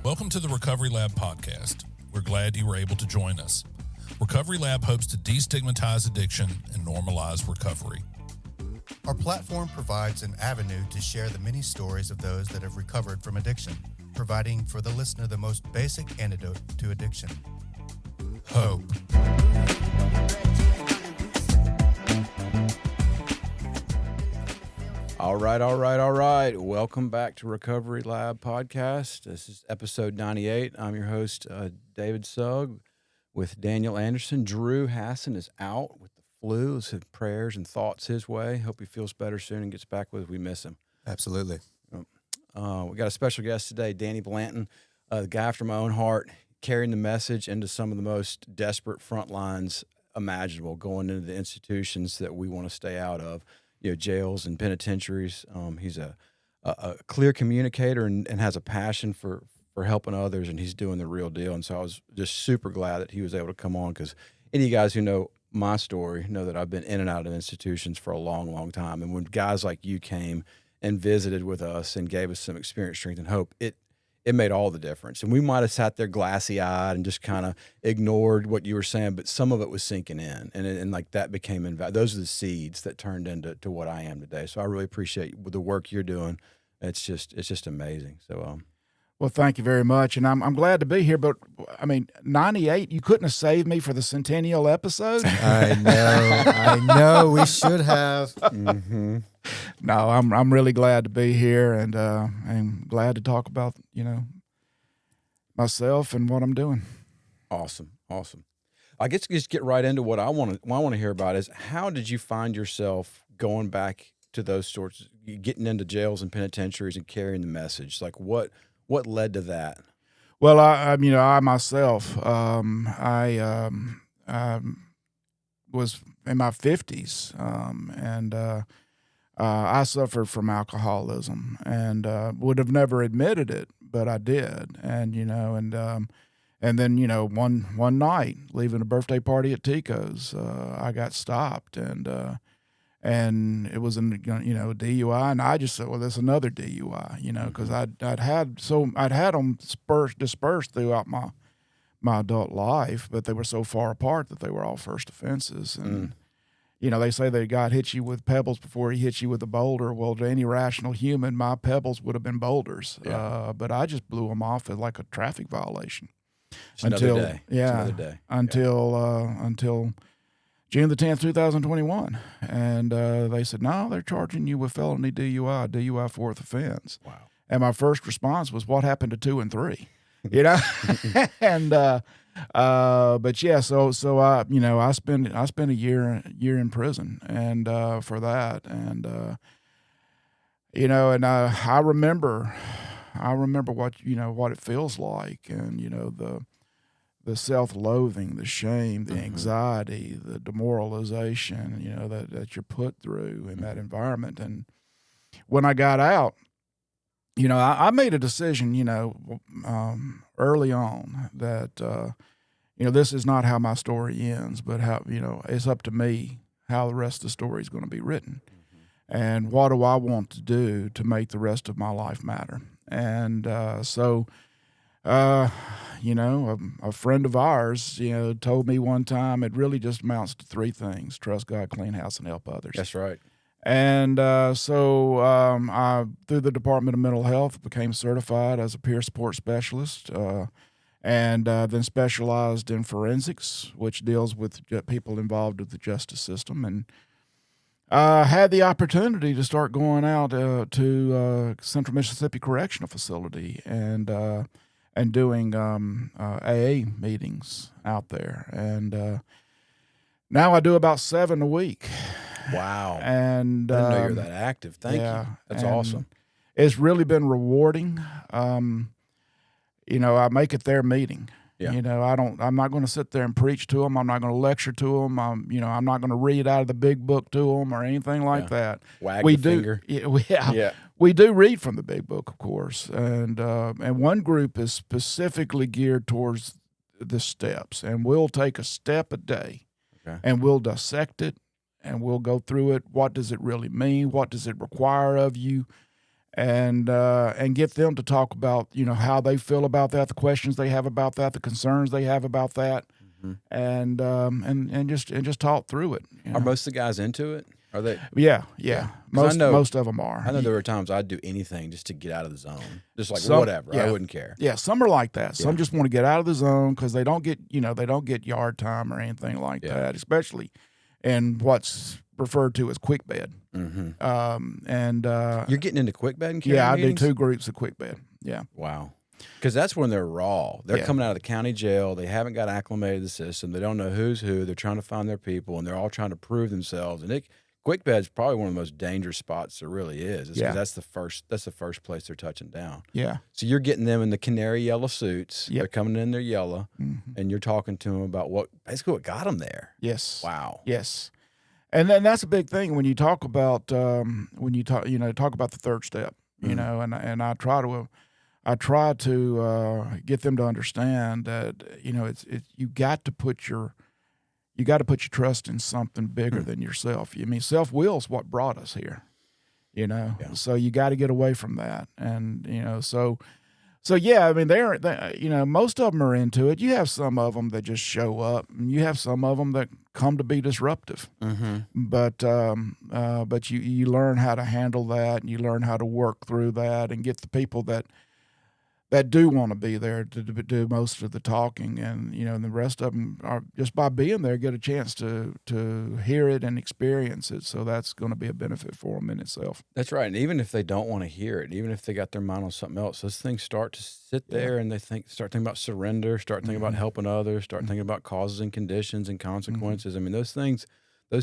Welcome to the Recovery Lab podcast. We're glad you were able to join us. Recovery Lab hopes to destigmatize addiction and normalize recovery. Our platform provides an avenue to share the many stories of those that have recovered from addiction, providing for the listener the most basic antidote to addiction: hope. All right. Welcome back to Recovery Lab podcast. This is episode 98. I'm your host, David Sugg, with Daniel Anderson. Drew Hassin is out with the flu. Let's send prayers and thoughts his way. Hope he feels better soon and gets back with us. We miss him. Absolutely. We got a special guest today, Danny Blanton, the guy after my own heart, carrying the message into some of the most desperate front lines imaginable, going into the institutions that we want to stay out of. Jails and penitentiaries. He's a clear communicator and has a passion for helping others, and he's doing the real deal. And so I was just super glad that he was able to come on, because any of you guys who know my story know that I've been in and out of institutions for a long, long time. And when guys like you came and visited with us and gave us some experience, strength, and hope, it made all the difference. And we might have sat there glassy-eyed and just kind of ignored what you were saying, but some of it was sinking in, and like that became invaluable. Those are the seeds that turned into what I am today. So I really appreciate the work you're doing. It's just amazing. So, well, thank you very much, and I'm glad to be here. But I mean, 98, you couldn't have saved me for the centennial episode. I know. We should have. mm-hmm. No, I'm really glad to be here, and I'm glad to talk about myself and what I'm doing. Awesome. I guess just get right into what I want to hear about is, how did you find yourself going back to those sorts, getting into jails and penitentiaries and carrying the message? Like what led to that? Well, I myself, I was in my 50s, and I suffered from alcoholism, and would have never admitted it, but I did. And then one night, leaving a birthday party at Tico's, I got stopped, and it was a DUI, and I just said, well, there's another DUI, because I'd had them dispersed throughout my adult life, but they were so far apart that they were all first offenses. And they say that God hits you with pebbles before he hits you with a boulder. Well, to any rational human, my pebbles would have been boulders. Yeah. But I just blew them off as like a traffic violation. Until June the 10th, 2021. And they said, no, they're charging you with felony DUI fourth offense. Wow. And my first response was, what happened to 2 and 3? And but yeah, so I spent a year in prison, and for that, and and I remember what it feels like, and the self-loathing, the shame, the anxiety, the demoralization, that you're put through in that environment. And when I got out, I made a decision, early on that, this is not how my story ends, but how, it's up to me how the rest of the story is going to be written. And what do I want to do to make the rest of my life matter? And so a friend of ours, told me one time, it really just amounts to 3 things: trust God, clean house, and help others. That's right. And so I, through the Department of Mental Health, became certified as a peer support specialist, and then specialized in forensics, which deals with people involved with the justice system. And I had the opportunity to start going out to Central Mississippi Correctional Facility and doing AA meetings out there. And now I do about 7 a week. Wow. And I didn't know you're that active. Thank you. That's awesome. It's really been rewarding. I make it their meeting. Yeah. I'm not going to sit there and preach to them. I'm not going to lecture to them. I'm not going to read out of the big book to them or anything like that. Wag the finger. We do read from the big book, of course. And one group is specifically geared towards the steps, and we'll take a step a day, and we'll dissect it, and we'll go through it. What does it really mean? What does it require of you? and get them to talk about, you know, how they feel about that, the questions they have about that, the concerns they have about that, and just talk through it. You know? Are most of the guys into it? Are they? Yeah. Most of them are. I know there were times I'd do anything just to get out of the zone, just like Some- whatever. yeah. I wouldn't care. Yeah, some are like that. Some Yeah. just want to get out of the zone because they don't get yard time or anything like Yeah. that, especially in what's referred to as quick bed. You're getting into quick bed and carrying Yeah, I meetings? do 2 groups of quick bed. Yeah. Wow. Because that's when they're raw. They're Yeah. coming out of the county jail. They haven't got acclimated to the system. They don't know who's who. They're trying to find their people, and they're all trying to prove themselves. And quick bed's probably one of the most dangerous spots there really is. Yeah. That's the first place they're touching down. Yeah. So you're getting them in the canary yellow suits. Yep. They're coming in their yellow, and you're talking to them about what got them there. Yes. Wow. Yes. And then that's a big thing when you talk about talk about the third step, you know, and I try to get them to understand that, you know, it's you got to put your trust in something bigger than yourself. I mean, self-will's what brought us here, you know. Yeah. So you got to get away from that, and you know, so yeah. I mean, they you know, most of them are into it. You have some of them that just show up, and you have some of them that come to be disruptive. But you learn how to handle that, and you learn how to work through that, and get the people that do want to be there to do most of the talking, and you know, and the rest of them are just by being there get a chance to hear it and experience it. So that's going to be a benefit for them in itself. That's right. And even if they don't want to hear it, even if they got their mind on something else, those things start to sit there, and they start thinking about surrender, start thinking about helping others, start thinking about causes and conditions and consequences. I mean, those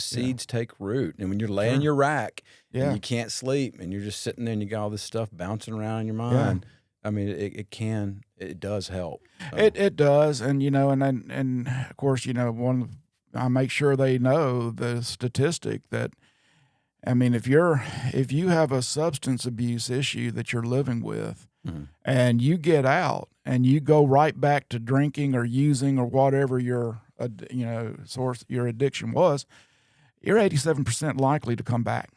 seeds take root. And when you're laying your rack and you can't sleep and you're just sitting there and you got all this stuff bouncing around in your mind, I mean, it does help. It does, and you know, and of course, you know, I make sure they know the statistic that, I mean, if you have a substance abuse issue that you're living with, and you get out and you go right back to drinking or using or whatever your your addiction was, you're 87% likely to come back,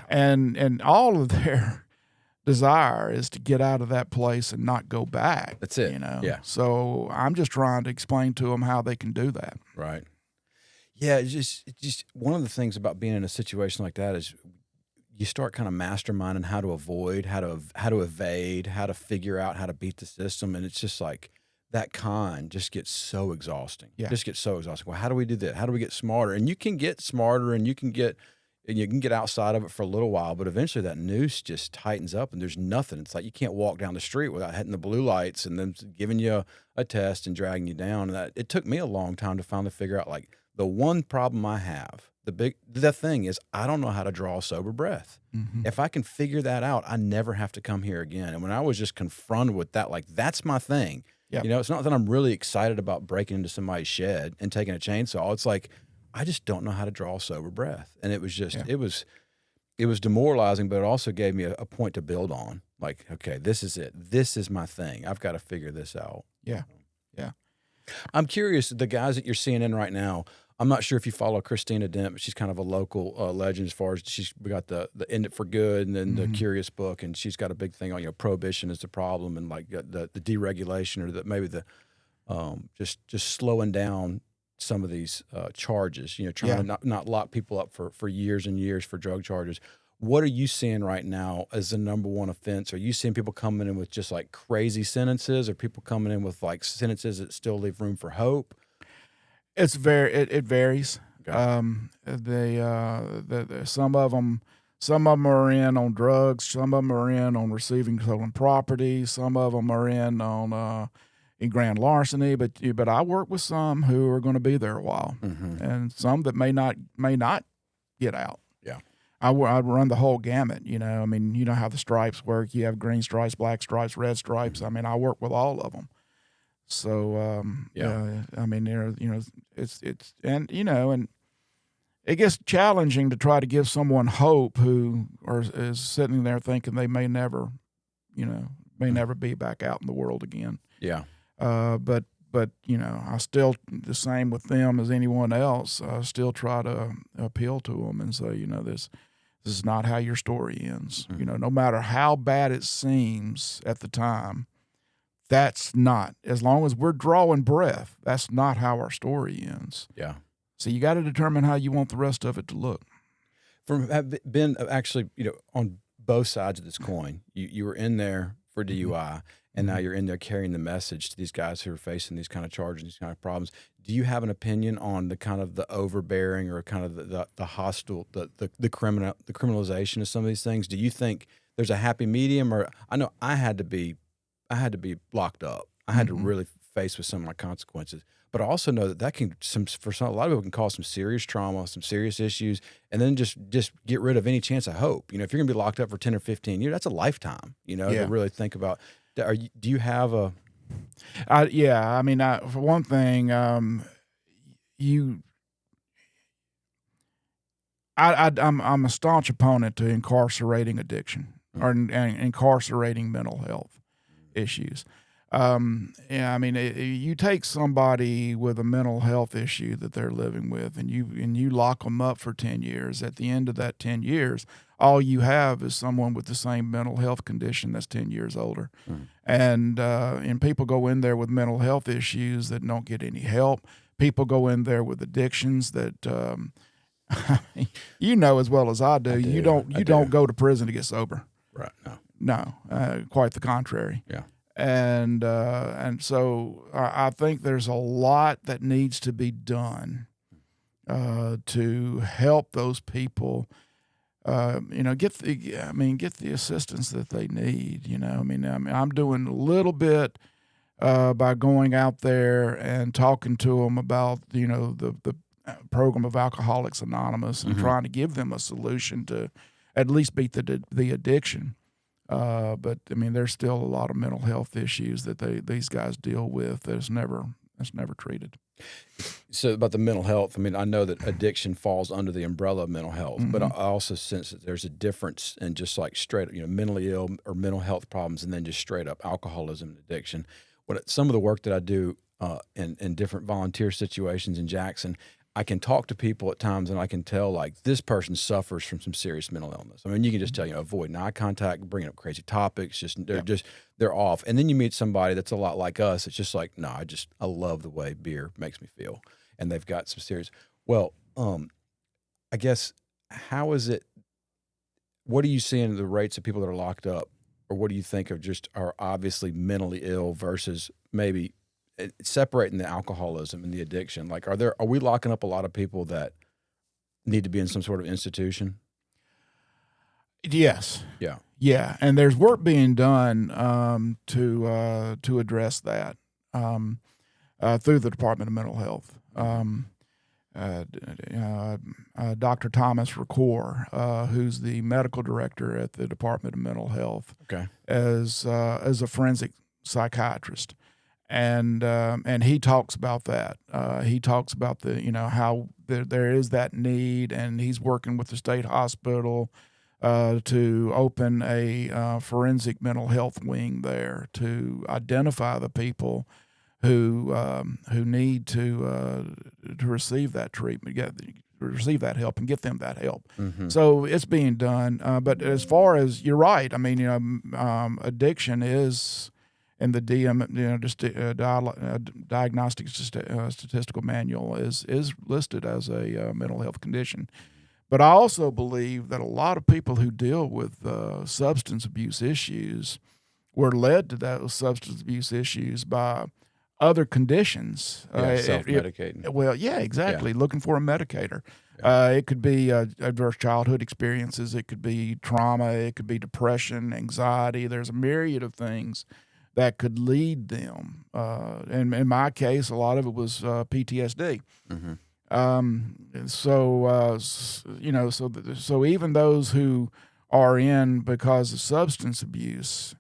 and all of their desire is to get out of that place and not go back. That's it. You know? Yeah. So I'm just trying to explain to them how they can do that. Right. Yeah. It's just one of the things about being in a situation like that is you start kind of masterminding how to avoid, how to evade, how to figure out how to beat the system. And it's just like that just gets so exhausting. Yeah. Just gets so exhausting. Well, how do we do that? How do we get smarter? And you can get smarter and you can get outside of it for a little while, but eventually that noose just tightens up and there's nothing. It's like you can't walk down the street without hitting the blue lights and them giving you a test and dragging you down. And it took me a long time to finally figure out, like, the one problem I have, the thing is, I don't know how to draw a sober breath. If I can figure that out, I never have to come here again. And when I was just confronted with that, like, that's my thing. Yep. You know, it's not that I'm really excited about breaking into somebody's shed and taking a chainsaw. It's like, I just don't know how to draw a sober breath. And it was just, it was demoralizing, but it also gave me a point to build on. Like, okay, this is it. This is my thing. I've got to figure this out. Yeah. Yeah. I'm curious, the guys that you're seeing in right now, I'm not sure if you follow Christina Dent, but she's kind of a local legend as far as we got the End It for Good and then the Curious book. And she's got a big thing on, you know, prohibition is the problem and like the deregulation or maybe the just slowing down some of these charges, you know, trying to not lock people up for years and years for drug charges. What are you seeing right now as the number one offense? Are you seeing people coming in with just like crazy sentences, or people coming in with like sentences that still leave room for hope? It varies. Okay. Some of them are in on drugs. Some of them are in on receiving stolen property. Some of them are in on in grand larceny. But I work with some who are going to be there a while, and some that may not get out. Yeah. I run the whole gamut. You know, I mean, you know how the stripes work. You have green stripes, black stripes, red stripes. I mean, I work with all of them. So I mean, it's and you know, and it gets challenging to try to give someone hope who is sitting there thinking they may never be back out in the world again. Yeah. But you know, I still, the same with them as anyone else. I still try to appeal to them and say, you know, this This is not how your story ends. No matter how bad it seems at the time, that's not, as long as we're drawing breath, that's not how our story ends. Yeah. So you got to determine how you want the rest of it to look. From have been actually, on both sides of this coin, you were in there for DUI, and now you're in there carrying the message to these guys who are facing these kind of charges, these kind of problems. Do you have an opinion on the kind of the overbearing or kind of the hostile, the criminalization of some of these things? Do you think there's a happy medium? Or I know I had to be locked up. I had to really face with some of my consequences. But I also know that can a lot of people can cause some serious trauma, some serious issues, and then just get rid of any chance of hope. If you're going to be locked up for 10 or 15 years, that's a lifetime. To really think about. Do you have a? Yeah, I mean, for one thing, I'm a staunch opponent to incarcerating addiction or incarcerating mental health issues. I mean, you take somebody with a mental health issue that they're living with, and you lock them up for 10 years. At the end of that 10 years, all you have is someone with the same mental health condition that's 10 years older. And people go in there with mental health issues that don't get any help. People go in there with addictions that, as well as I do. You don't go to prison to get sober. Right. No, quite the contrary. Yeah. And so I think there's a lot that needs to be done to help those people, get the assistance that they need. I'm doing a little bit by going out there and talking to them about the program of Alcoholics Anonymous and trying to give them a solution to at least beat the addiction. But I mean, there's still a lot of mental health issues that these guys deal with that's never treated. So about the mental health, I mean, I know that addiction falls under the umbrella of mental health, but I also sense that there's a difference in just like straight up, mentally ill or mental health problems, and then just straight up alcoholism and addiction. Some of the work that I do in different volunteer situations in Jackson, I can talk to people at times and I can tell like this person suffers from some serious mental illness. I mean, you can just tell, avoiding eye contact, bringing up crazy topics, they're off. And then you meet somebody that's a lot like us. It's just like, no, I love the way beer makes me feel. And they've got some serious, I guess, how is it, what are you seeing the rates of people that are locked up, or what do you think of just are obviously mentally ill versus maybe separating the alcoholism and the addiction? Like, are we locking up a lot of people that need to be in some sort of institution? Yes. Yeah. Yeah. And there's work being done to address that through the Department of Mental Health. Dr. Thomas Ricor, who's the medical director at the Department of Mental Health, as a forensic psychiatrist. And he talks about that. He talks about how there is that need, and he's working with the state hospital to open a forensic mental health wing there to identify the people who need to receive that treatment, receive that help, and get them that help. So it's being done. But as far as you're right, I mean, addiction is. And the Diagnostic Statistical Manual is listed as a mental health condition. But I also believe that a lot of people who deal with substance abuse issues were led to those substance abuse issues by other conditions. Self-medicating. Well, yeah, exactly. Yeah. Looking for a medicator. Yeah. It could be adverse childhood experiences. It could be trauma. It could be depression, anxiety. There's a myriad of things that could lead them. And in my case, a lot of it was PTSD. So even those who are in because of substance abuse,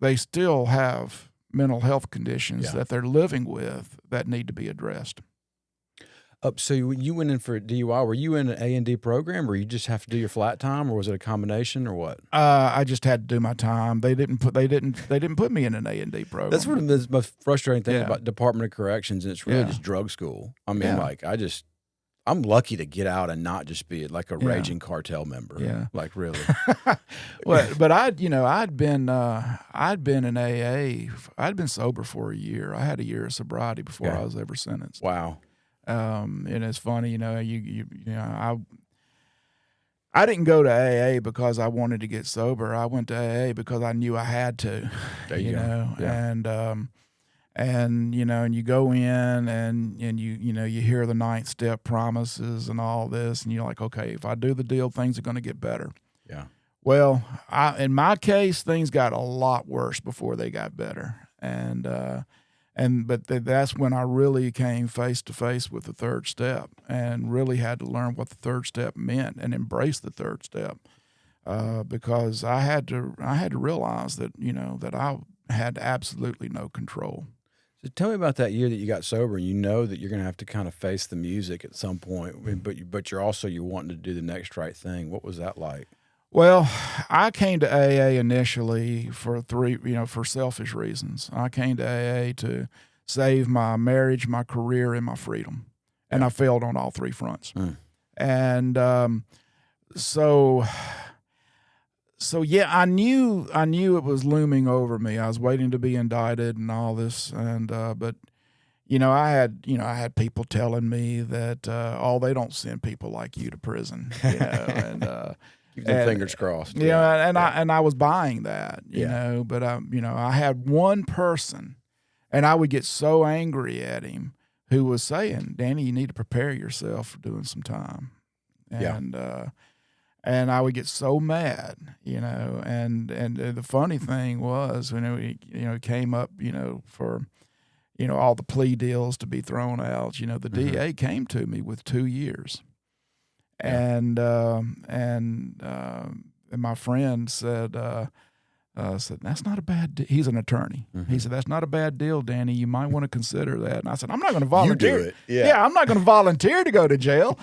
they still have mental health conditions that they're living with that need to be addressed. So when you went in for DUI, were you in an A&D program, or you just have to do your flat time, or was it a combination, or what? I just had to do my time. They didn't put me in an A&D program. That's one of the most frustrating things about Department of Corrections, and it's really just drug school. I mean, like I I'm lucky to get out and not just be like a Yeah. raging cartel member. Yeah. Like really. But I'd been in AA. I'd been sober for a year. I had a year of sobriety before Yeah. I was ever sentenced. Wow. And it's funny, I didn't go to AA because I wanted to get sober. I went to AA because I knew I had to. There you go. know, Yeah. and you go in and you hear the 9th step promises and all this, and you're like, okay, if I do the deal, things are going to get better. Yeah. Well, in my case, things got a lot worse before they got better, but that's when I really came face to face with the 3rd step, and really had to learn what the 3rd step meant and embrace the 3rd step, because I had to realize that that I had absolutely no control. So tell me about that year that you got sober, and you know that you're going to have to kind of face the music at some point, but you're wanting to do the next right thing. What was that like? Well, I came to AA initially for for selfish reasons. I came to AA to save my marriage, my career, and my freedom, and I failed on all 3 fronts. And so yeah, I knew it was looming over me. I was waiting to be indicted and all this, and but I had people telling me that they don't send people like you to prison, and Keep them fingers crossed. And I was buying that, but I had one person, and I would get so angry at him, who was saying, "Danny, you need to prepare yourself for doing some time," and I would get so mad, and the funny thing was when it came up, for all the plea deals to be thrown out, the DA came to me with 2 years. And my friend said, that's not a bad deal. He's an attorney. He said, that's not a bad deal, Danny. You might want to consider that. And I said, I'm not going to volunteer. You do it. Yeah. I'm not going to volunteer to go to jail.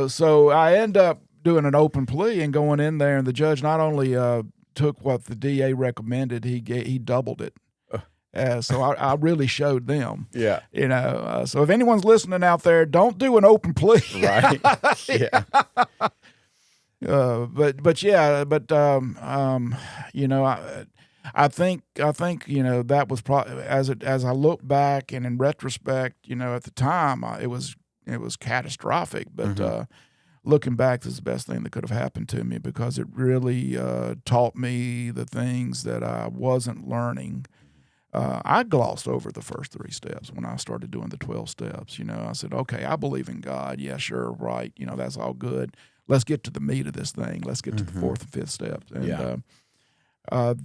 So I end up doing an open plea and going in there, and the judge not only took what the DA recommended, he doubled it. So I really showed them. Yeah. So if anyone's listening out there, don't do an open plea. Right. Yeah. I think that was probably, as I look back and in retrospect, at the time it was catastrophic, but looking back, this is the best thing that could have happened to me, because it really taught me the things that I wasn't learning. I glossed over the first 3 steps when I started doing the 12 steps. I said, okay, I believe in God. Yeah, sure, right. That's all good. Let's get to the meat of this thing. Let's get to the 4th and 5th steps. And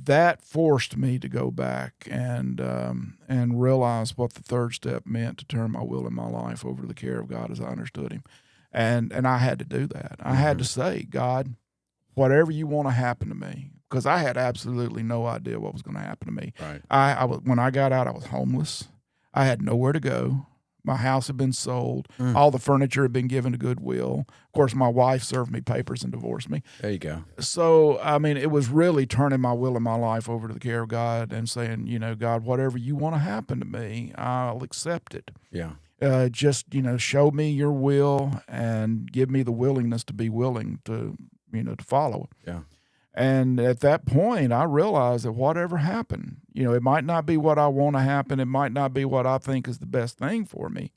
that forced me to go back and realize what the 3rd step meant, to turn my will and my life over to the care of God as I understood Him. And I had to do that. I had to say, God, whatever you want to happen to me, because I had absolutely no idea what was going to happen to me. Right. When I got out, I was homeless. I had nowhere to go. My house had been sold. All the furniture had been given to Goodwill. Of course, my wife served me papers and divorced me. There you go. So, it was really turning my will and my life over to the care of God and saying, God, whatever you want to happen to me, I'll accept it. Yeah. Just, show me your will and give me the willingness to be willing to, to follow it. Yeah. And at that point, I realized that whatever happened, it might not be what I want to happen. It might not be what I think is the best thing for me.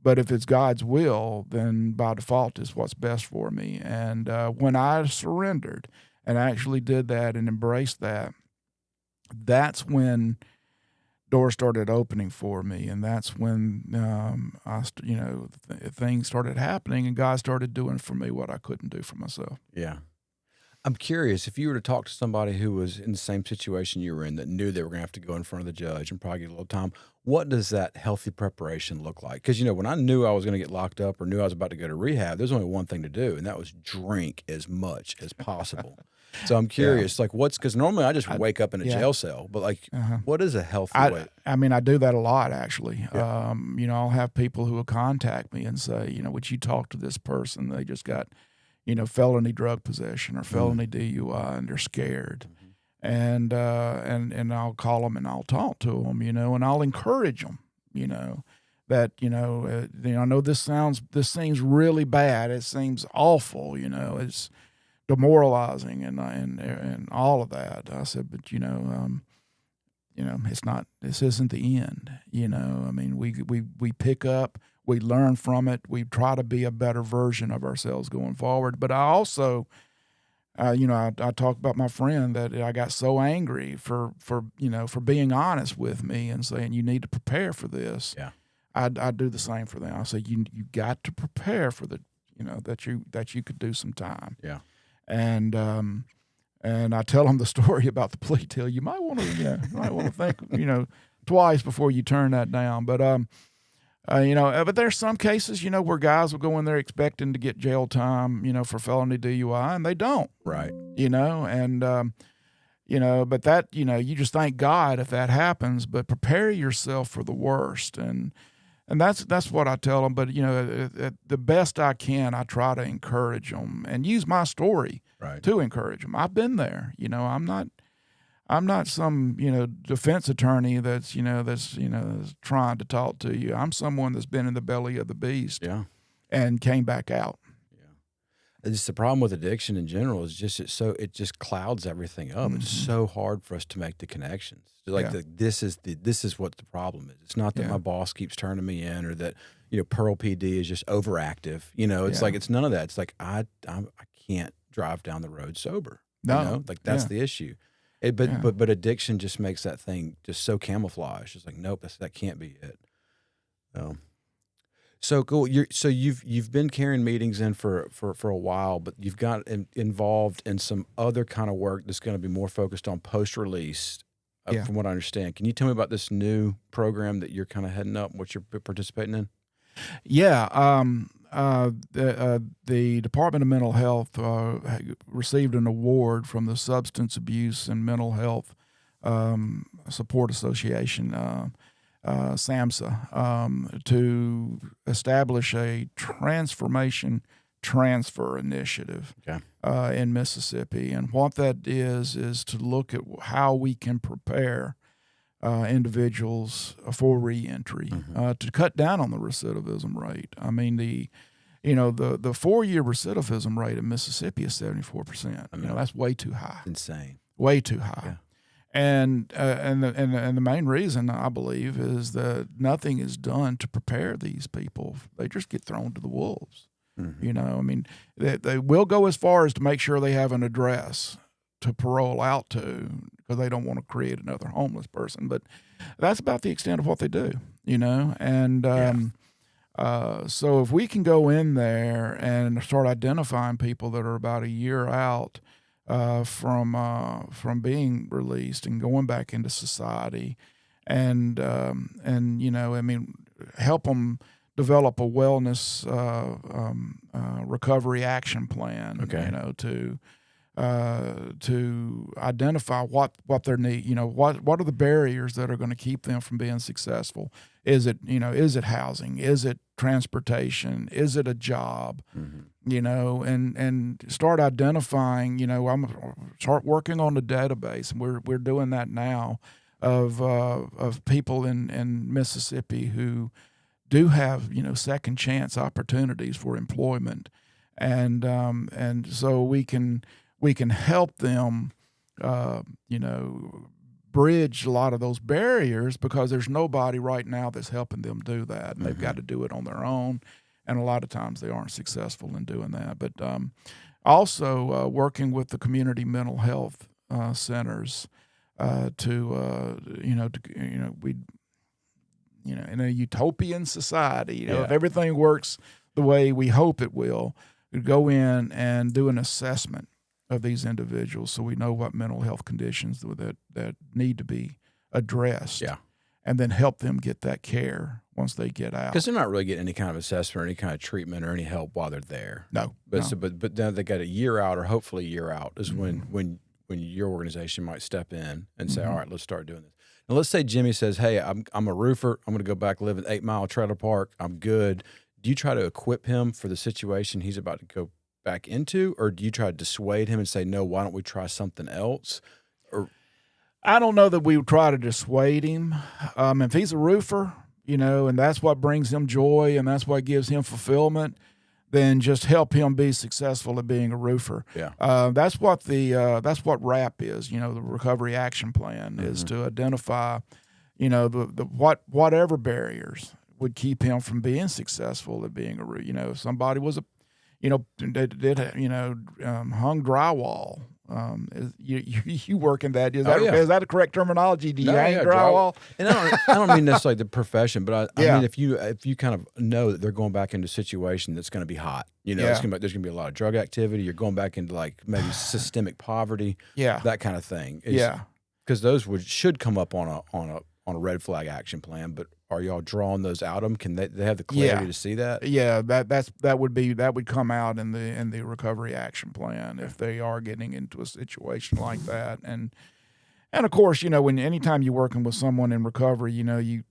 But if it's God's will, then by default it's what's best for me. And when I surrendered and actually did that and embraced that, that's when doors started opening for me. And that's when, things started happening, and God started doing for me what I couldn't do for myself. Yeah. I'm curious, if you were to talk to somebody who was in the same situation you were in, that knew they were going to have to go in front of the judge and probably get a little time, what does that healthy preparation look like? Because, when I knew I was going to get locked up or knew I was about to go to rehab, there's only one thing to do, and that was drink as much as possible. So I'm curious, because normally I just wake up in a jail cell, but what is a healthy way? I do that a lot, actually. Yeah. I'll have people who will contact me and say, would you talk to this person? They just got felony drug possession or felony DUI, and they're scared. And I'll call them and I'll talk to them, and I'll encourage them, that, I know this seems really bad. It seems awful, it's demoralizing and all of that. I said, but it's not. This isn't the end. I mean, we pick up, we learn from it, we try to be a better version of ourselves going forward. But I also, I talked about my friend that I got so angry for being honest with me and saying you need to prepare for this. Yeah, I do the same for them. I say you got to prepare for that you could do some time. Yeah, and I tell them the story about the plea deal. You might want to think twice before you turn that down. But but there's some cases where guys will go in there expecting to get jail time for felony DUI and they don't. Right. But that you just thank God if that happens. But prepare yourself for the worst and that's what I tell them. But the best I can, I try to encourage them and use my story to encourage them. I've been there. I'm not some defense attorney that's trying to talk to you. I'm someone that's been in the belly of the beast, and came back out. Yeah, it's the problem with addiction in general is just it just clouds everything up. Mm-hmm. It's so hard for us to make the connections. This is what the problem is. It's not that my boss keeps turning me in or that Pearl PD is just overactive. It's like it's none of that. It's like I can't drive down the road sober. No, that's the issue. But addiction just makes that thing just so camouflaged. It's like, nope, that can't be it. So cool. You've been carrying meetings in for a while, but you've got involved in some other kind of work that's going to be more focused on post-release, from what I understand. Can you tell me about this new program that you're kind of heading up and what you're participating in? Yeah. The Department of Mental Health received an award from the Substance Abuse and Mental Health Support Association, SAMHSA, to establish a transformation transfer initiative in Mississippi. And what that is to look at how we can prepare individuals for reentry, to cut down on the recidivism rate. I mean, the 4-year recidivism rate in Mississippi is 74%. That's way too high. Insane. Way too high. Yeah. And the main reason I believe is that nothing is done to prepare these people. They just get thrown to the wolves. Mm-hmm. They will go as far as to make sure they have an address to parole out to, because they don't want to create another homeless person. But that's about the extent of what they do, so if we can go in there and start identifying people that are about a year out from being released and going back into society, and help them develop a wellness recovery action plan, to identify what their need, what are the barriers that are going to keep them from being successful. Is it housing? Is it transportation? Is it a job? Mm-hmm. And start identifying, start working on the database. And we're doing that now of people in Mississippi who do have, second chance opportunities for employment. And so we can help them, bridge a lot of those barriers, because there's nobody right now that's helping them do that. And they've got to do it on their own. And a lot of times they aren't successful in doing that. But also working with the community mental health centers in a utopian society, if everything works the way we hope it will, we go in and do an assessment of these individuals so we know what mental health conditions that need to be addressed, and then help them get that care once they get out. Because they're not really getting any kind of assessment or any kind of treatment or any help while they're there. No. But now they got a year out, or hopefully a year out, is when your organization might step in and say, all right, let's start doing this. Now, let's say Jimmy says, hey, I'm a roofer. I'm going to go back live in 8 Mile trailer park. I'm good. Do you try to equip him for the situation he's about to go back into, or do you try to dissuade him and say, no, why don't we try something else? Or I don't know that we would try to dissuade him. If he's a roofer, and that's what brings him joy and that's what gives him fulfillment, then just help him be successful at being a roofer. Yeah. That's what what RAP is. The Recovery Action Plan is to identify, whatever barriers would keep him from being successful at being a roofer. If somebody was hung drywall. You work in that? Is that the correct terminology? Do you hang drywall? And I don't mean necessarily the profession, but I mean if you kind of know that they're going back into a situation that's going to be hot, there's going to be a lot of drug activity. You're going back into like maybe systemic poverty, that kind of thing. Because those should come up on a red flag action plan. But are y'all drawing those out of them? Can they have the clarity to see that? Yeah, that would come out in the Recovery Action Plan if they are getting into a situation like that. And of course, anytime you're working with someone in recovery, you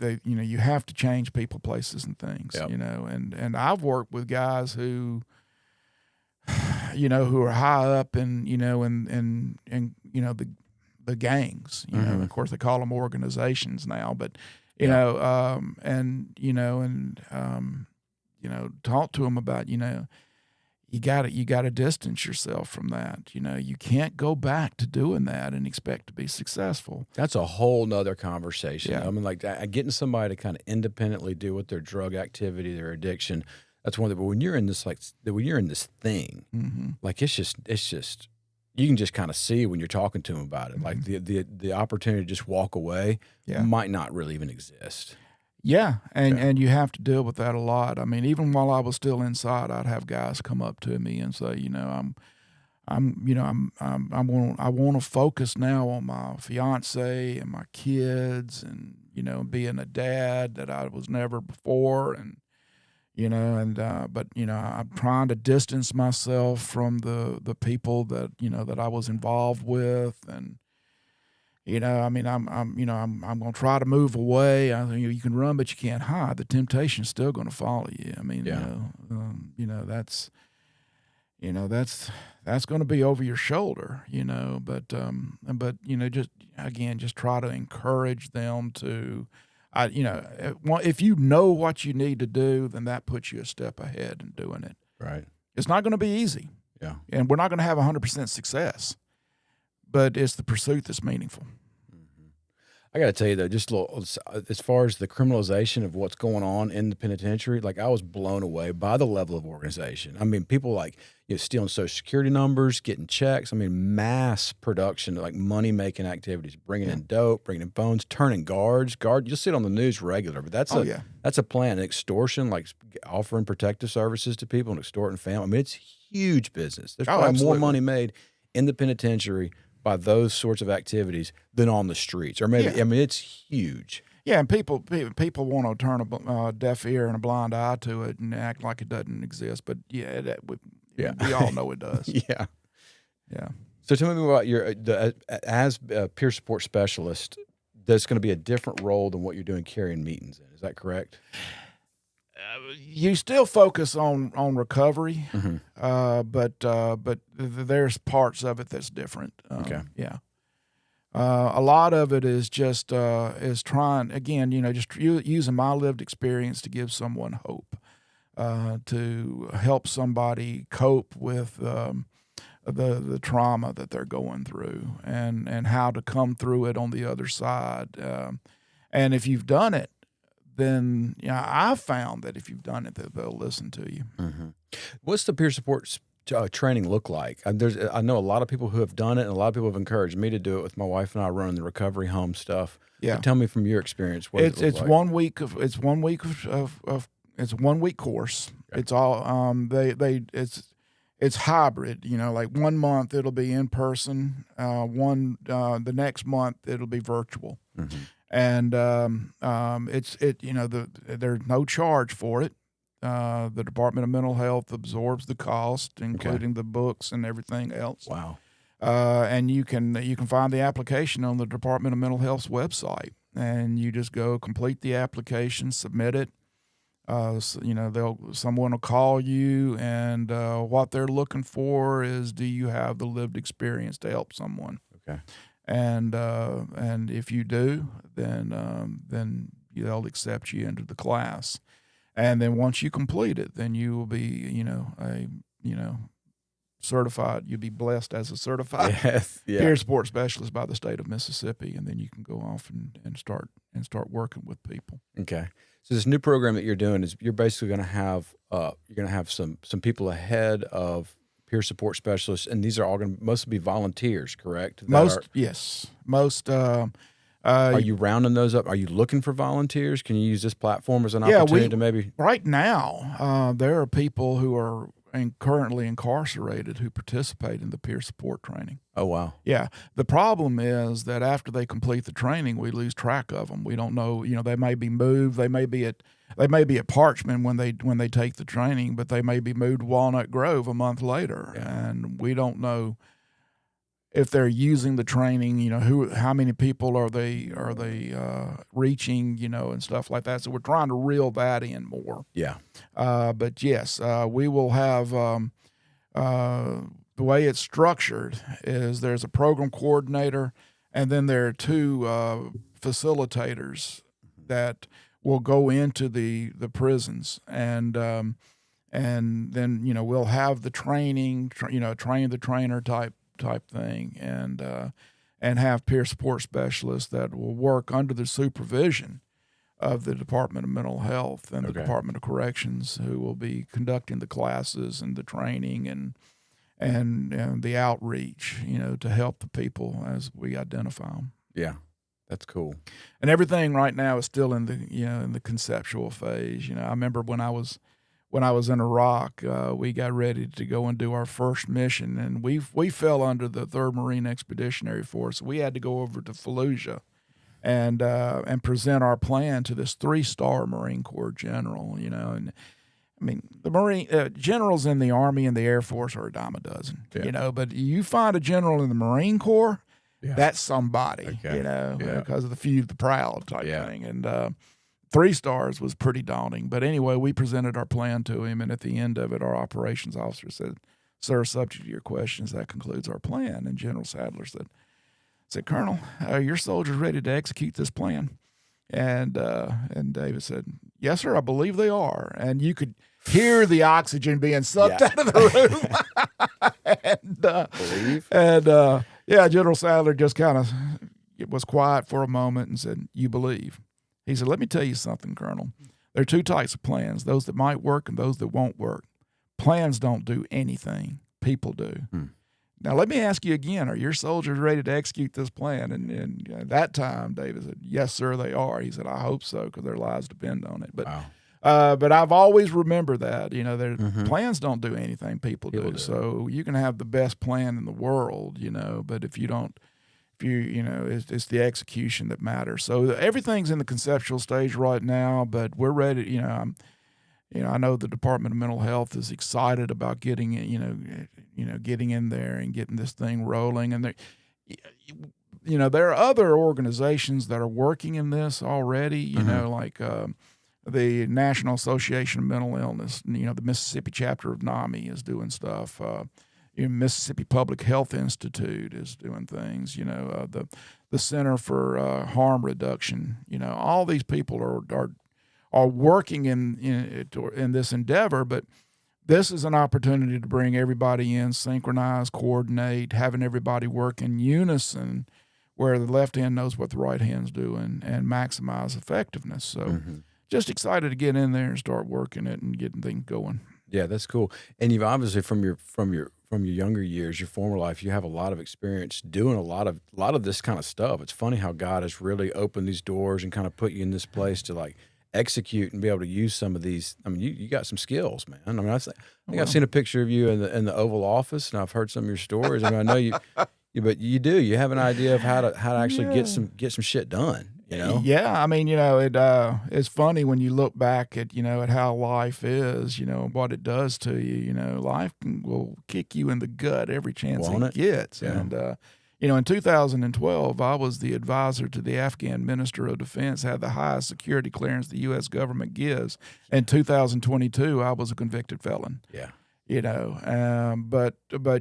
have to change people, places, and things. Yep. And I've worked with guys who who are high up in the gangs. Of course they call them organizations now, but talk to them about, you got to distance yourself from that. You can't go back to doing that and expect to be successful. That's a whole nother conversation. Yeah. I mean, like getting somebody to kind of independently deal with their drug activity, their addiction. That's one of the, but when you're in this thing, like it's just, you can just kind of see when you're talking to them about it. Like the opportunity to just walk away might not really even exist. Yeah, and you have to deal with that a lot. I mean, even while I was still inside, I'd have guys come up to me and say, I want to focus now on my fiance and my kids, and being a dad that I was never before, and but I'm trying to distance myself from the people that that I was involved with, and I'm going to try to move away. I think you can run, but you can't hide. The temptation's still going to follow you. I mean, that's going to be over your shoulder, but just try to encourage them to, if you know what you need to do, then that puts you a step ahead in doing it. Right. It's not going to be easy. Yeah. And we're not going to have 100% success, but it's the pursuit that's meaningful. I got to tell you though, just a little, as far as the criminalization of what's going on in the penitentiary, like I was blown away by the level of organization. I mean, people like stealing Social Security numbers, getting checks. I mean, mass production, like money making activities, bringing in dope, bringing in phones, turning guards. You'll see it on the news regular, but that's a plan. Extortion, like offering protective services to people and extorting family. I mean, it's huge business. There's probably more money made in the penitentiary by those sorts of activities than on the streets, or maybe I mean it's huge. Yeah, and people want to turn a deaf ear and a blind eye to it and act like it doesn't exist. But we all know it does. Yeah. So tell me about as a peer support specialist. There's going to be a different role than what you're doing carrying meetings in. Is that correct? You still focus on recovery, but there's parts of it that's different. Okay. Yeah. A lot of it is just is trying again, just using my lived experience to give someone hope, to help somebody cope with the trauma that they're going through, and how to come through it on the other side. And if you've done it, then I've found that if you've done it, that they'll listen to you. Mm-hmm. What's the peer support training look like? I know a lot of people who have done it, and a lot of people have encouraged me to do it with my wife and I running the recovery home stuff. Yeah, but tell me from your experience. What it's 1 week of it's 1 week of it's a 1 week course. Okay. It's all it's hybrid. Like 1 month it'll be in person. The next month it'll be virtual. Mm-hmm. And there's no charge for it. The Department of Mental Health absorbs the cost, including the books and everything else. Wow. And you can find the application on the Department of Mental Health's website, and you just go complete the application, submit it. Someone will call you, and what they're looking for is, do you have the lived experience to help someone? Okay. And if you do, then they'll accept you into the class. And then once you complete it, then you will be, certified. You'll be blessed as a certified peer support specialist by the state of Mississippi, and then you can go off and start working with people. Okay. So this new program that you're doing is you're basically going to have some people ahead of peer support specialists, and these are all going to mostly be volunteers, correct? Yes. Most. Are you rounding those up? Are you looking for volunteers? Can you use this platform as an opportunity to maybe? Right now, there are people who are currently incarcerated who participate in the peer support training. Oh, wow. Yeah. The problem is that after they complete the training, we lose track of them. We don't know, they may be moved. They may be at Parchman when they take the training, but they may be moved to Walnut Grove a month later. Yeah. And we don't know if they're using the training, how many people are they reaching, and stuff like that. So we're trying to reel that in more. Yeah. But yes, we will have the way it's structured is there's a program coordinator, and then there are two facilitators that will go into the prisons, and then we'll have the training, train the trainer type thing, and have peer support specialists that will work under the supervision of the Department of Mental Health and the Department of Corrections, who will be conducting the classes and the training and the outreach, to help the people as we identify them. Yeah, that's cool. And everything right now is still in the conceptual phase. I remember when I was in Iraq, we got ready to go and do our first mission, and we fell under the 3rd Marine Expeditionary Force. We had to go over to Fallujah and present our plan to this 3-star Marine Corps general. And I mean, the Marine generals in the Army and the Air Force are a dime a dozen. Yeah. But you find a general in the Marine Corps, that's somebody. Because of the few, the proud type thing, and. 3 stars was pretty daunting. But anyway, we presented our plan to him, and at the end of it, our operations officer said, "Sir, subject to your questions, that concludes our plan." And General Sadler said, "Colonel, are your soldiers ready to execute this plan?" And David said, "Yes, sir, I believe they are." And you could hear the oxygen being sucked out of the room. General Sadler just kind of was quiet for a moment and said, "You believe." He said, "Let me tell you something, Colonel. There are 2 types of plans, those that might work and those that won't work. Plans don't do anything. People do. Now, let me ask you again, are your soldiers ready to execute this plan?" And at that time, David said, "Yes, sir, they are." He said, "I hope so, because their lives depend on it." But but I've always remembered that, their plans don't do anything. People do. So you can have the best plan in the world, but if you don't, it's the execution that matters. So everything's in the conceptual stage right now, but we're ready. I know the Department of Mental Health is excited about getting getting in there and getting this thing rolling. And there are other organizations that are working in this already. Like the National Association of Mental Illness. The Mississippi chapter of NAMI is doing stuff. Mississippi Public Health Institute is doing things. The Center for Harm Reduction. All these people are working in this endeavor, but this is an opportunity to bring everybody in, synchronize, coordinate, having everybody work in unison, where the left hand knows what the right hand's doing, and maximize effectiveness. So, just excited to get in there and start working it and getting things going. Yeah, that's cool. And you've obviously from your younger years, your former life, you have a lot of experience doing a lot of this kind of stuff. It's funny how God has really opened these doors and kind of put you in this place to like execute and be able to use some of these. I mean, you got some skills, man. I mean, I think I've seen a picture of you in the Oval Office, and I've heard some of your stories. I mean, I know you, but you have an idea of how to actually get some shit done. Yeah, I mean, it's funny when you look back at at how life is, what it does to you. Life will kick you in the gut every chance it gets. Yeah. And in 2012, I was the advisor to the Afghan Minister of Defense, had the highest security clearance the U.S. government gives. In 2022, I was a convicted felon. Yeah. But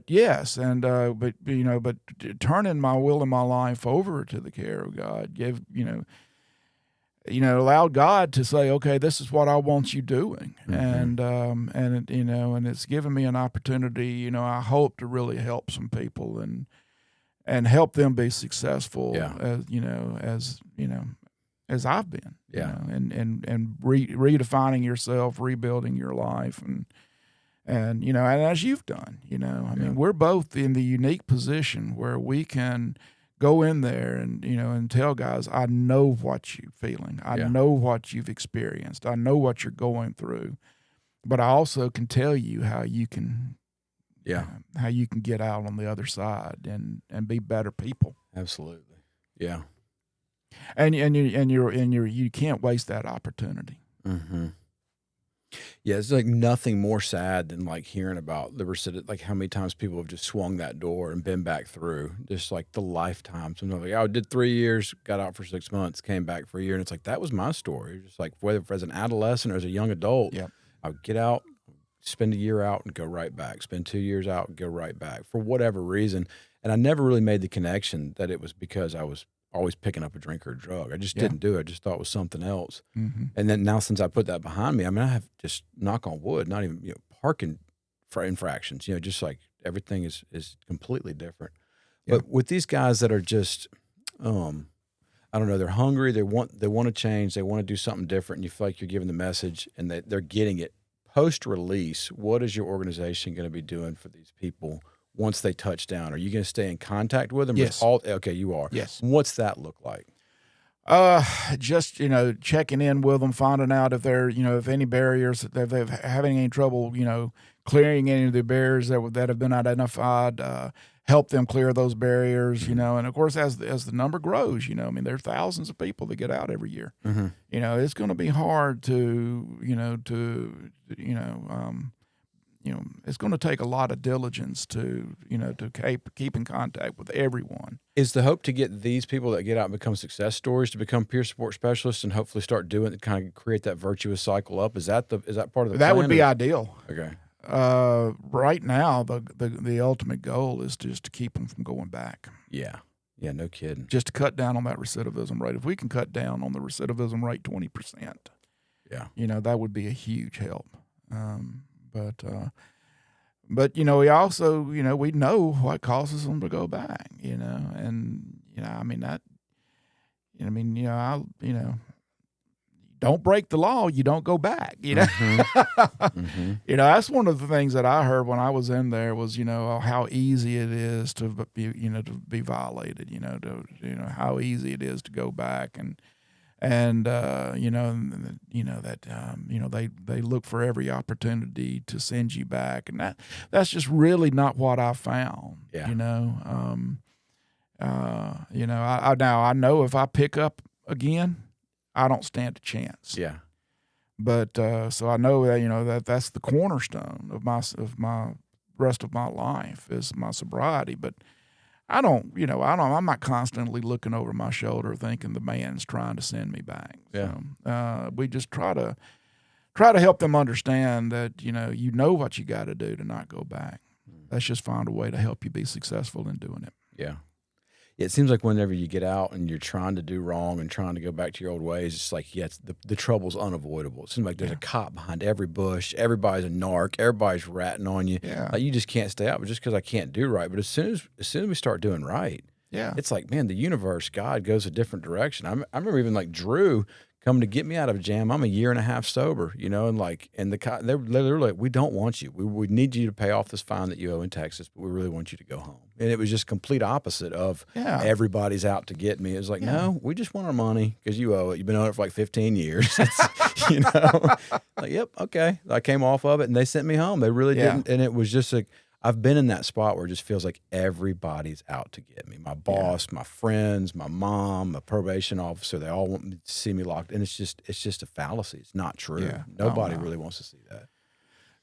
yes, and but turning my will and my life over to the care of God allowed God to say, okay, this is what I want you doing. And and it's given me an opportunity, I hope to really help some people and help them be successful as I've been, and redefining yourself, rebuilding your life, and as you've done, I mean, we're both in the unique position where we can go in there and tell guys, I know what you're feeling. I know what you've experienced. I know what you're going through, but I also can tell you how you can, how you can get out on the other side and be better people. Absolutely. Yeah. And you can't waste that opportunity. Mm-hmm. Yeah, it's like nothing more sad than like hearing about the recidivism, like how many times people have just swung that door and been back through, just like the lifetimes. And they're like, I did 3 years, got out for 6 months, came back for a year. And it's like, that was my story. Just like whether as an adolescent or as a young adult, I would get out, spend a year out and go right back, spend 2 years out and go right back for whatever reason. And I never really made the connection that it was because I was always picking up a drink or a drug. I just didn't do it. I just thought it was something else. Mm-hmm. And then now since I put that behind me, I mean, I have just, knock on wood, not even, parking for infractions, just like everything is completely different. Yeah. But with these guys that are just, I don't know, they're hungry. They want to change. They want to do something different. And you feel like you're giving the message and they're getting it. Post-release, what is your organization going to be doing for these people once they touch down? Are you going to stay in contact with them? Yes. Okay, you are. Yes. What's that look like? Just, checking in with them, finding out if they're, if any barriers, if they're having any trouble, clearing any of the barriers that have been identified, help them clear those barriers, and of course, as the number grows, there are thousands of people that get out every year. Mm-hmm. It's going to be hard to it's going to take a lot of diligence to keep in contact with everyone. Is the hope to get these people that get out and become success stories to become peer support specialists and hopefully start doing it, kind of create that virtuous cycle up? Is that part of the that plan? Would be ideal. Okay. Right now, the ultimate goal is just to keep them from going back. Yeah. Yeah, no kidding. Just to cut down on that recidivism rate. If we can cut down on the recidivism rate 20%, that would be a huge help. But we also, we know what causes them to go back, don't break the law, you don't go back, Mm-hmm. Mm-hmm. That's one of the things that I heard when I was in there was, how easy it is to be violated, how easy it is to go back and they look for every opportunity to send you back, and that's just really not what I found. Yeah. I know if I pick up again, I don't stand a chance. Yeah. But so I know that that's the cornerstone of my rest of my life is my sobriety, but I'm not constantly looking over my shoulder thinking the man's trying to send me back. Yeah. So, we just try to help them understand that, what you got to do to not go back. Let's just find a way to help you be successful in doing it. Yeah. It seems like whenever you get out and you're trying to do wrong and trying to go back to your old ways, it's like, the trouble's unavoidable. It seems like there's a cop behind every bush. Everybody's a narc. Everybody's ratting on you. Yeah. Like you just can't stay out just because I can't do right. But as soon as we start doing right, it's like, man, the universe, God goes a different direction. I remember even like Drew coming to get me out of a jam. I'm a year and a half sober, and they're like, we don't want you. We need you to pay off this fine that you owe in Texas, but we really want you to go home. And it was just complete opposite of everybody's out to get me. It was like, no, we just want our money because you owe it. You've been owing it for like 15 years. Like, yep, okay. I came off of it and they sent me home. They really didn't. And it was just like, I've been in that spot where it just feels like everybody's out to get me. My boss, my friends, my mom, my probation officer, they all want me to see me locked. And it's just a fallacy. It's not true. Yeah. Nobody really wants to see that.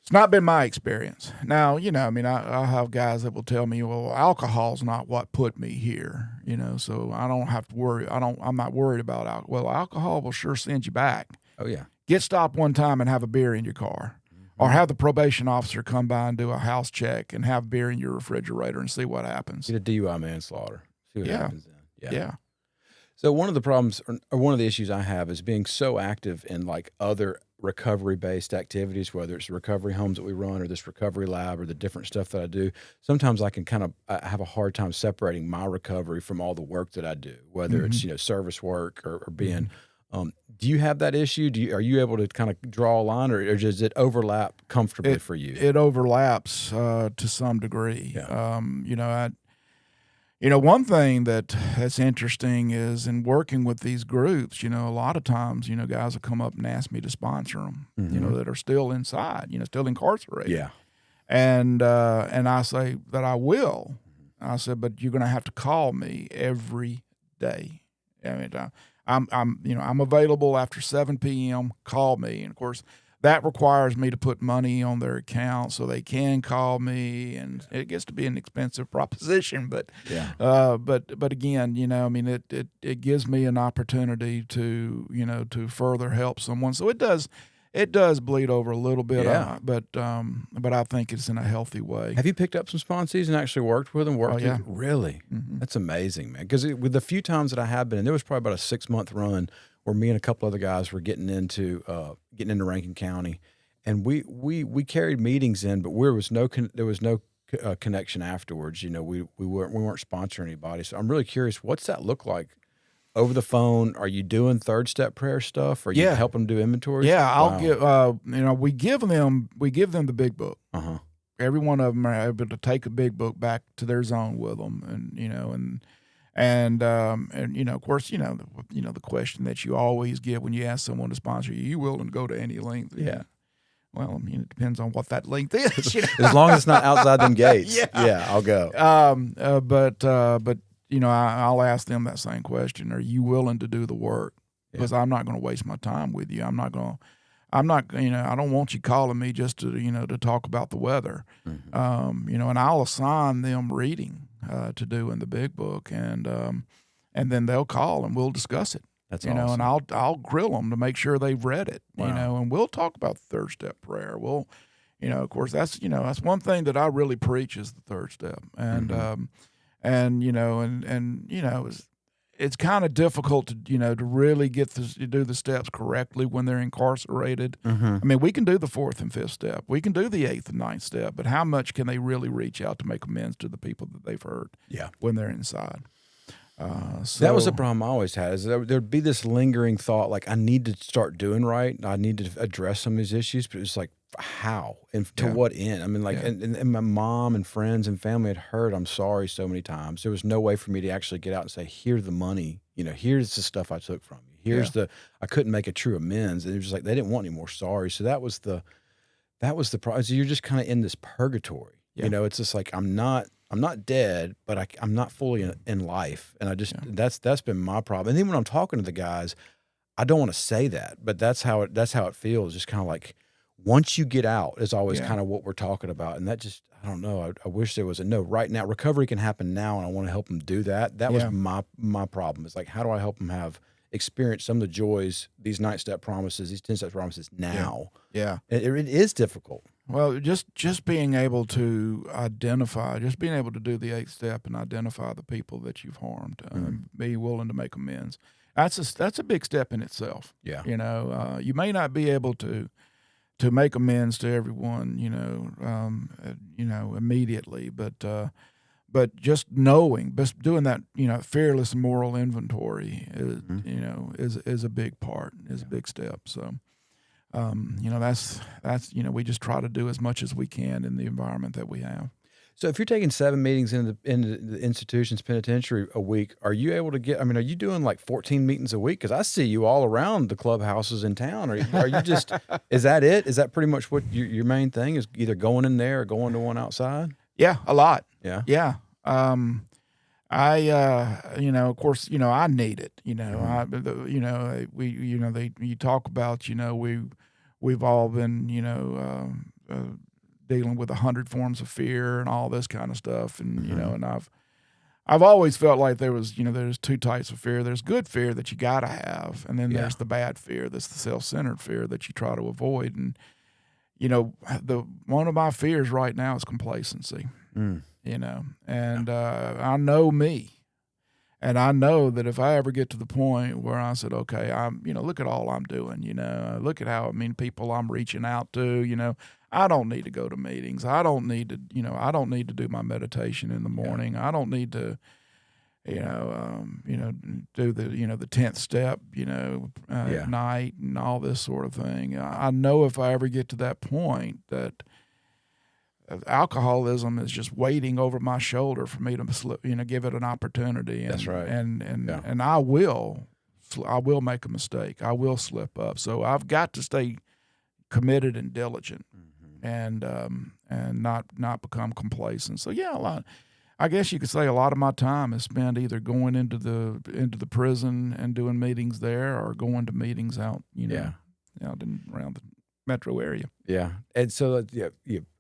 It's not been my experience. Now, I have guys that will tell me, well, alcohol's not what put me here, so I don't have to worry. I'm not worried about alcohol. Well, alcohol will sure send you back. Oh, yeah. Get stopped one time and have a beer in your car. Or have the probation officer come by and do a house check and have beer in your refrigerator and see what happens. Get a DUI manslaughter. See what happens then. Yeah. So one of the problems or one of the issues I have is being so active in like other recovery-based activities, whether it's the recovery homes that we run or this recovery lab or the different stuff that I do. Sometimes I can I have a hard time separating my recovery from all the work that I do, whether it's, service work or being, do you have that issue? Are you able to kind of draw a line or does it overlap comfortably for you? It overlaps to some degree. Yeah. One thing that's interesting is in working with these groups, a lot of times, guys will come up and ask me to sponsor them, that are still inside, still incarcerated. Yeah. And I say that I will. I said, but you're going to have to call me every day. I mean, I'm available after 7 p.m. Call me. And of course, that requires me to put money on their account so they can call me, and it gets to be an expensive proposition. But but again, it gives me an opportunity to further help someone. So it does bleed over a little bit. Yeah. But I think it's in a healthy way. Have you picked up some sponsees and actually worked with them? Yeah. Really? Mm-hmm. That's amazing, man. Because with the few times that I have been, and there was probably about a 6-month run where me and a couple other guys were getting into Rankin County, and we carried meetings in, but there was no connection afterwards. We weren't sponsoring anybody. So I'm really curious, what's that look like over the phone? Are you doing third step prayer stuff? Are you helping them do inventories? Yeah, Wow. I'll give we give them the big book. Uh-huh. Every one of them are able to take a big book back to their zone with them, and of course, the question that you always get when you ask someone to sponsor you, you willing to go to any length? Yeah. Well, it depends on what that length is. As long as it's not outside them gates. Yeah, I'll go. But I'll ask them that same question. Are you willing to do the work? Because I'm not going to waste my time with you. I don't want you calling me just to talk about the weather. Mm-hmm. And I'll assign them reading to do in the big book, and then they'll call and we'll discuss it. That's awesome. And I'll grill them to make sure they've read it. Wow. And we'll talk about the third step prayer. We'll, of course, that's one thing that I really preach is the third step, and it's kind of difficult to really to do the steps correctly when they're incarcerated. Mm-hmm. I mean, we can do the 4th and 5th step. We can do the 8th and 9th step, but how much can they really reach out to make amends to the people that they've hurt when they're inside? So that was the problem I always had, is there'd be this lingering thought, like, I need to start doing right. I need to address some of these issues, but it's like, how and to what end? I mean, like, and my mom and friends and family had heard I'm sorry so many times. There was no way for me to actually get out and say, here's the money, here's the stuff I took from you. Here's I couldn't make a true amends. And it was just like, they didn't want any more sorry. So that was the problem. So you're just kind of in this purgatory. It's just like, I'm not dead, but I'm not fully in life. And I just, that's been my problem. And then when I'm talking to the guys, I don't want to say that, but that's how it feels. Just kind of like, once you get out is always kind of what we're talking about. And that just, I don't know. I wish there was right now. Recovery can happen now, and I want to help them do that. That was my problem. It's like, how do I help them experience some of the joys, these 9-step promises, these 10-step promises now? Yeah. It is difficult. Well, just being able to identify, just being able to do the 8th step and identify the people that you've harmed, be willing to make amends. That's a big step in itself. Yeah. You may not be able to make amends to everyone, immediately, but just doing that, fearless moral inventory is a big part, is a big step. So, that's we just try to do as much as we can in the environment that we have. So if you're taking 7 meetings in the institution's penitentiary a week, are you able to are you doing like 14 meetings a week? Because I see you all around the clubhouses in town. Are you just, is that it? Is that pretty much what your main thing is, either going in there or going to one outside? Yeah, a lot. Yeah. Yeah. Of course, I need it, you talk about, we've all been, dealing with 100 forms of fear and all this kind of stuff. And, and I've always felt like there's 2 types of fear. There's good fear that you got to have. And then there's the bad fear. That's the self-centered fear that you try to avoid. And, one of my fears right now is complacency, and I know me. And I know that if I ever get to the point where I said, okay, look at all I'm doing, look at how many people I'm reaching out to, I don't need to go to meetings. I don't need to, I don't need to do my meditation in the morning. I don't need to, do the 10th step, at night and all this sort of thing. I know if I ever get to that point that alcoholism is just waiting over my shoulder for me to give it an opportunity. And, That's right. And I will make a mistake. I will slip up. So I've got to stay committed and diligent, and not become complacent. So I guess you could say a lot of my time is spent either going into the prison and doing meetings there, or going to meetings out around the metro area. Yeah. And so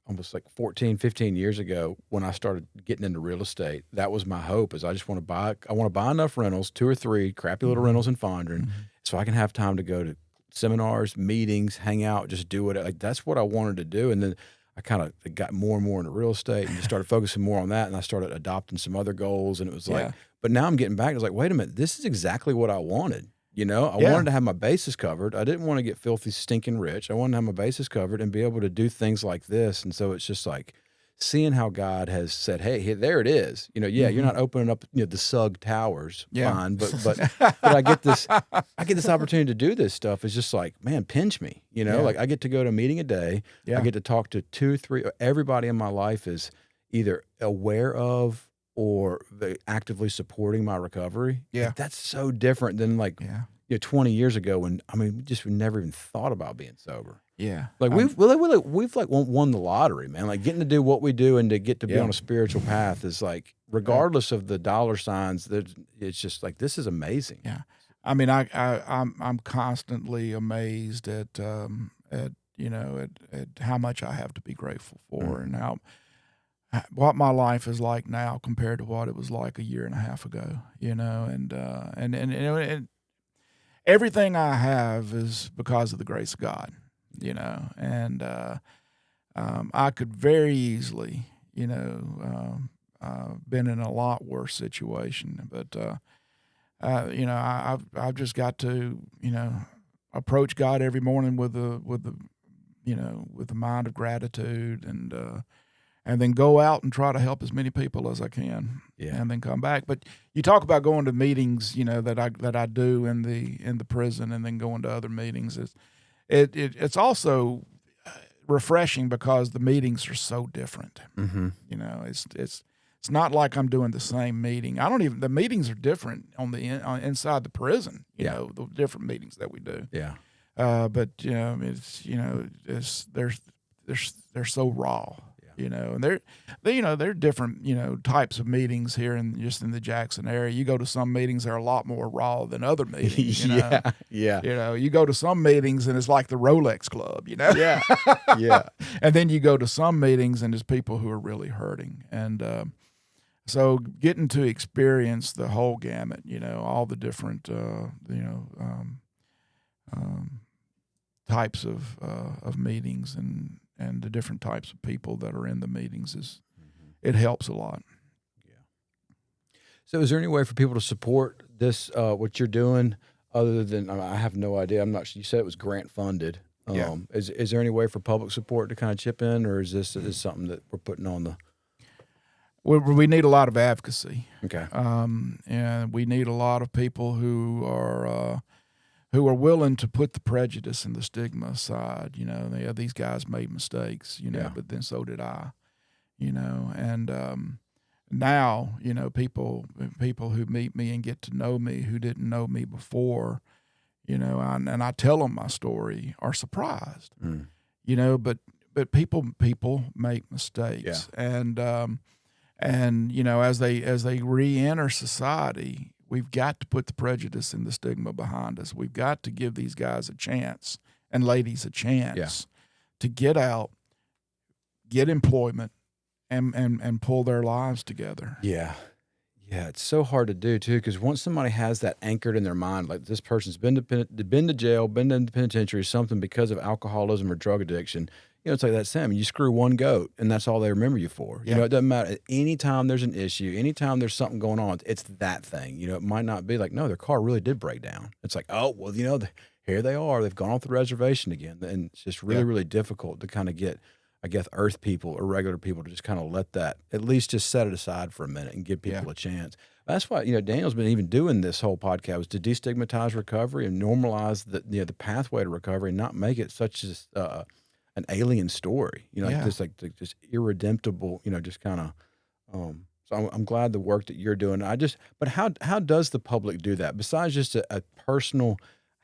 almost like 14, 15 years ago, when I started getting into real estate, that was my hope. Is I want to buy enough rentals, 2 or 3 crappy little rentals in Fondren, so I can have time to go to seminars, meetings, hang out, just do it. Like, that's what I wanted to do. And then I kind of got more and more into real estate and just started focusing more on that. And I started adopting some other goals. And it was like, but now I'm getting back. I was like, wait a minute, this is exactly what I wanted. I wanted to have my bases covered. I didn't want to get filthy, stinking rich. I wanted to have my bases covered and be able to do things like this. And so it's just like seeing how God has said, hey, there it is. You're not opening up the Sugg Towers, fine, but I get this opportunity to do this stuff. It's just like, man, pinch me. Like, I get to go to a meeting a day. I get to talk to 2, 3. Everybody in my life is either aware of or actively supporting my recovery. Yeah. Like, that's so different than 20 years ago when, we never even thought about being sober. Yeah. Like, we've won the lottery, man. Like, getting to do what we do and to get to be on a spiritual path is like, regardless of the dollar signs, it's just like, this is amazing. Yeah. I'm constantly amazed at how much I have to be grateful for, and what my life is like now compared to what it was like a year and a half ago, and everything I have is because of the grace of God, and I could very easily, been in a lot worse situation, but I've just got to, approach God every morning with the mind of gratitude, and then go out and try to help as many people as I can, and then come back. But you talk about going to meetings, that I do in the prison, and then going to other meetings. It's also refreshing because the meetings are so different. It's not like I'm doing the same meeting. The meetings are different on inside the prison. The different meetings that we do. Yeah. But they're so raw. And they're different, types of meetings here in the Jackson area. You go to some meetings that are a lot more raw than other meetings. Yeah. You go to some meetings and it's like the Rolex Club, Yeah. Yeah. And then you go to some meetings and there's people who are really hurting. And so getting to experience the whole gamut, all the different, types of meetings and the different types of people that are in the meetings it helps a lot. Yeah. So is there any way for people to support this, what you're doing, other than, I have no idea. I'm not sure. You said it was grant funded. Is there any way for public support to kind of chip in, or is this something that we're putting on the? We need a lot of advocacy. Okay. And we need a lot of people who are willing to put the prejudice and the stigma aside. These guys made mistakes, but then so did I, and now, people who meet me and get to know me who didn't know me before, and I tell them my story, are surprised, but people make mistakes. Yeah. And as they re-enter society, we've got to put the prejudice and the stigma behind us. We've got to give these guys a chance and ladies a chance to get out, get employment, and pull their lives together. Yeah. Yeah, it's so hard to do, too, because once somebody has that anchored in their mind, like this person's been to jail, been in the penitentiary, something because of alcoholism or drug addiction, it's like that Sam. You screw one goat, and that's all they remember you for. Yeah. It doesn't matter. Anytime there's an issue, anytime there's something going on, it's that thing. It might not be like, no, their car really did break down. It's like, oh, well, here they are. They've gone off the reservation again, and it's just really, really difficult to kind of get, I guess, earth people or regular people to just kind of let that, at least just set it aside for a minute and give people a chance. That's why, Daniel's been even doing this whole podcast was to destigmatize recovery and normalize the pathway to recovery and not make it such as an alien story, just irredemptible, just kind of. So I'm glad the work that you're doing. But how does the public do that besides just a personal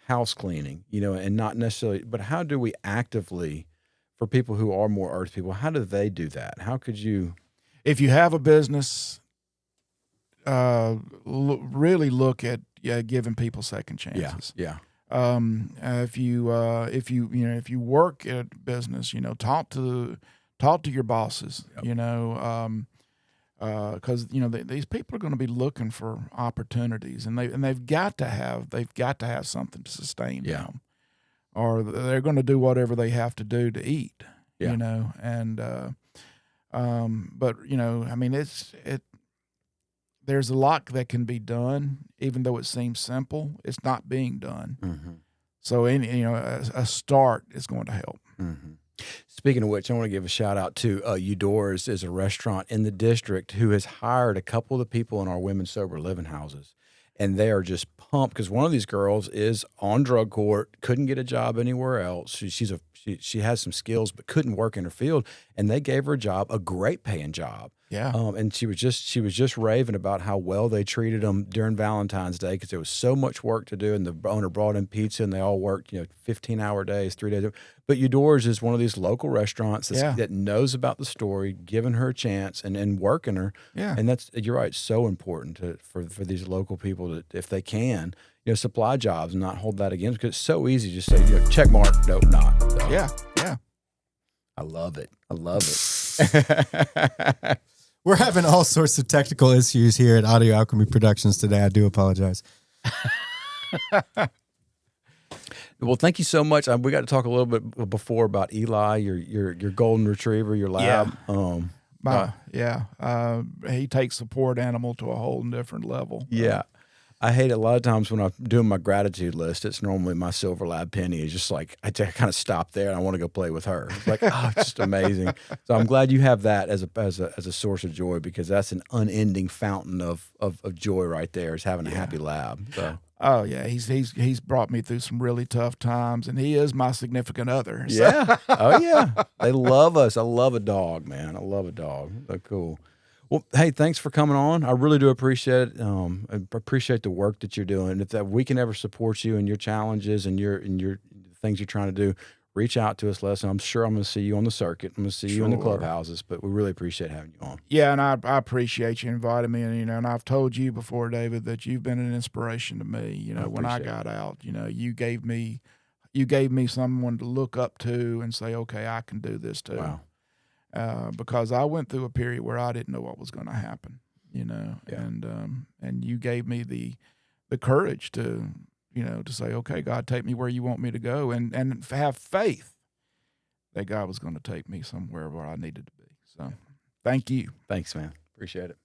house cleaning, and not necessarily, but how do we actively, for people who are more earth people, how do they do that? How could you? If you have a business, really look at giving people second chances. Yeah. If you work at a business, talk to your bosses. Because these people are going to be looking for opportunities, and they've got to have something to sustain them, or they're going to do whatever they have to do to eat. But there's a lot that can be done, even though it seems simple. It's not being done. Mm-hmm. So a start is going to help. Mm-hmm. Speaking of which, I want to give a shout out to Eudores is a restaurant in the district who has hired a couple of the people in our women's sober living houses. And they are just pumped because one of these girls is on drug court, couldn't get a job anywhere else. She has some skills, but couldn't work in her field. And they gave her a job, a great paying job. Yeah. And she was just raving about how well they treated them during Valentine's Day because there was so much work to do. And the owner brought in pizza and they all worked, 15-hour days, 3 days. But Eudores is one of these local restaurants that knows about the story, giving her a chance and working her. Yeah. And you're right, it's so important for these local people to, if they can, supply jobs and not hold that against, because it's so easy to just say, check mark, nope, not. So, yeah. I love it. We're having all sorts of technical issues here at Audio Alchemy Productions today. I do apologize. Well, thank you so much. We got to talk a little bit before about Eli, your golden retriever, your lab. He takes support animal to a whole different level. Yeah. I hate it a lot of times when I'm doing my gratitude list. It's normally my silver lab Penny is just like, I kind of stop there and I want to go play with her. It's like, it's just amazing. So I'm glad you have that as a source of joy, because that's an unending fountain of joy right there, is having a happy lab. So. Oh yeah, he's brought me through some really tough times, and he is my significant other. So. Yeah. Oh yeah. They love us. I love a dog, man. I love a dog. So cool. Well, hey, thanks for coming on. I really do appreciate it. I appreciate the work that you're doing. If we can ever support you in your challenges and your things you're trying to do, reach out to us, Les. I'm sure I'm going to see you on the circuit. I'm going to see you in the clubhouses, but we really appreciate having you on. Yeah, and I appreciate you inviting me. And I've told you before, David, that you've been an inspiration to me. When I got out, you gave me someone to look up to and say, okay, I can do this too. Wow. Because I went through a period where I didn't know what was going to happen, and you gave me the courage to say, okay, God, take me where you want me to go, and have faith that God was going to take me somewhere where I needed to be. So thank you. Thanks, man. Appreciate it.